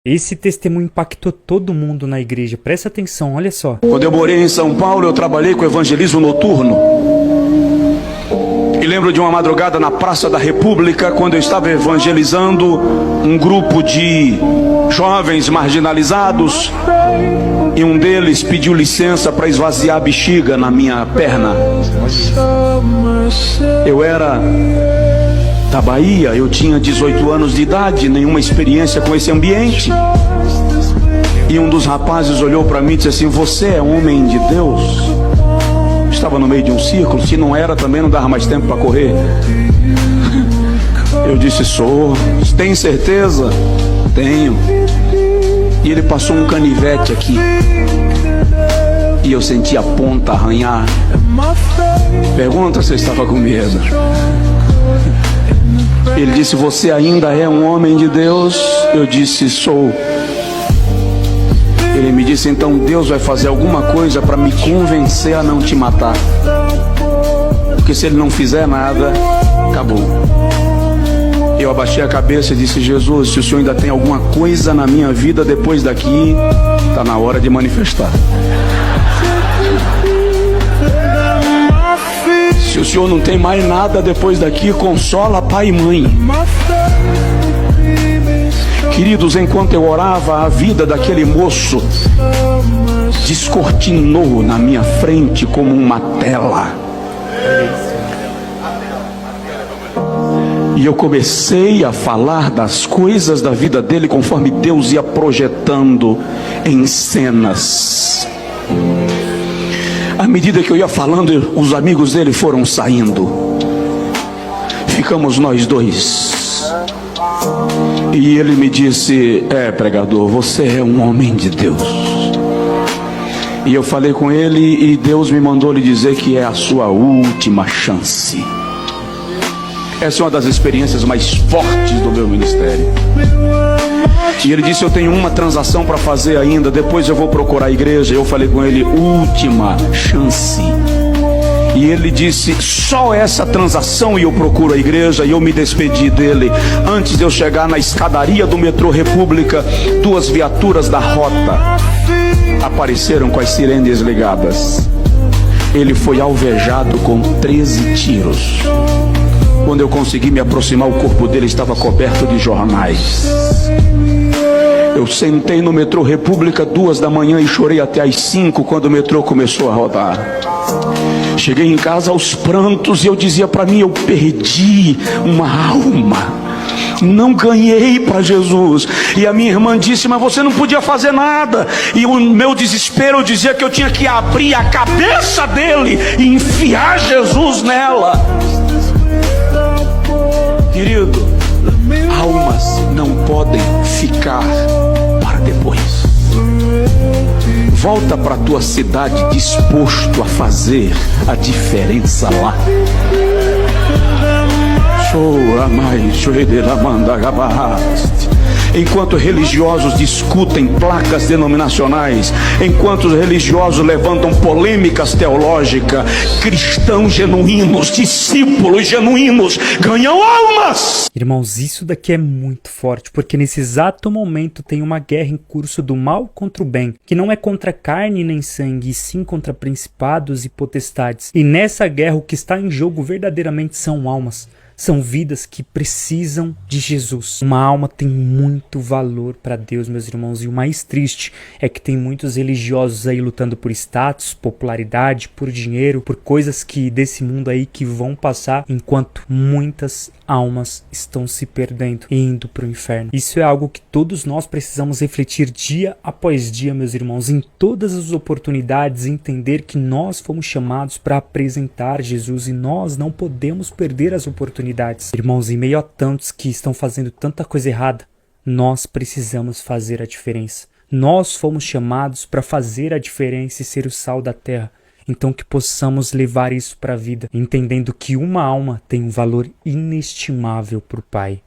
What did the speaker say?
Esse testemunho impactou todo mundo na igreja. Presta atenção, olha só. Quando eu morei em São Paulo, eu trabalhei com evangelismo noturno. E lembro de uma madrugada na Praça da República, quando eu estava evangelizando um grupo de jovens marginalizados. E um deles pediu licença para esvaziar a bexiga na minha perna. Eu era da Bahia, eu tinha 18 anos de idade, nenhuma experiência com esse ambiente. E um dos rapazes olhou para mim e disse assim: "Você é homem de Deus?" Estava no meio de um círculo, se não era também não dava mais tempo para correr. Eu disse: "Sou." "Tem certeza?" "Tenho." E ele passou um canivete aqui. E eu senti a ponta arranhar. Pergunta se eu estava com medo. Ele disse: "Você ainda é um homem de Deus?" Eu disse: "Sou." Ele me disse: "Então Deus vai fazer alguma coisa para me convencer a não te matar. Porque se Ele não fizer nada, acabou." Eu abaixei a cabeça e disse: "Jesus, se o Senhor ainda tem alguma coisa na minha vida depois daqui, está na hora de manifestar. Se o Senhor não tem mais nada depois daqui, consola pai e mãe." Queridos, enquanto eu orava, a vida daquele moço descortinou na minha frente como uma tela. E eu comecei a falar das coisas da vida dele conforme Deus ia projetando em cenas. À medida que eu ia falando, os amigos dele foram saindo. Ficamos nós dois. E ele me disse: "Pregador, você é um homem de Deus." E eu falei com ele e Deus me mandou lhe dizer que é a sua última chance. Essa é uma das experiências mais fortes do meu ministério. E ele disse: "Eu tenho uma transação para fazer ainda, depois eu vou procurar a igreja." Eu falei com ele: "Última chance." E ele disse: "Só essa transação e eu procuro a igreja." E eu me despedi dele. Antes de eu chegar na escadaria do metrô República, duas viaturas da rota apareceram com as sirenes ligadas. Ele foi alvejado com 13 tiros. Quando eu consegui me aproximar, o corpo dele estava coberto de jornais. Eu sentei no metrô República 2 da manhã e chorei até às 5 quando o metrô começou a rodar. Cheguei em casa aos prantos e eu dizia para mim: eu perdi uma alma, não ganhei para Jesus. E a minha irmã disse: "Mas você não podia fazer nada." E o meu desespero dizia que eu tinha que abrir a cabeça dele e enfiar Jesus nela. Querido, almas não podem ficar para depois. Volta para a tua cidade disposto a fazer a diferença lá. Enquanto religiosos discutem placas denominacionais, enquanto os religiosos levantam polêmicas teológicas, cristãos genuínos, discípulos genuínos ganham almas. Irmãos, isso daqui é muito forte, porque nesse exato momento tem uma guerra em curso do mal contra o bem, que não é contra carne nem sangue, e sim contra principados e potestades. E nessa guerra o que está em jogo verdadeiramente são almas. São vidas que precisam de Jesus. Uma alma tem muito valor para Deus, meus irmãos. E o mais triste é que tem muitos religiosos aí lutando por status, popularidade, por dinheiro, por coisas que desse mundo aí que vão passar, enquanto muitas almas estão se perdendo e indo para o inferno. Isso é algo que todos nós precisamos refletir dia após dia, meus irmãos, em todas as oportunidades, entender que nós fomos chamados para apresentar Jesus e nós não podemos perder as oportunidades. Irmãos, em meio a tantos que estão fazendo tanta coisa errada, nós precisamos fazer a diferença. Nós fomos chamados para fazer a diferença e ser o sal da terra. Então que possamos levar isso para a vida, entendendo que uma alma tem um valor inestimável para o Pai.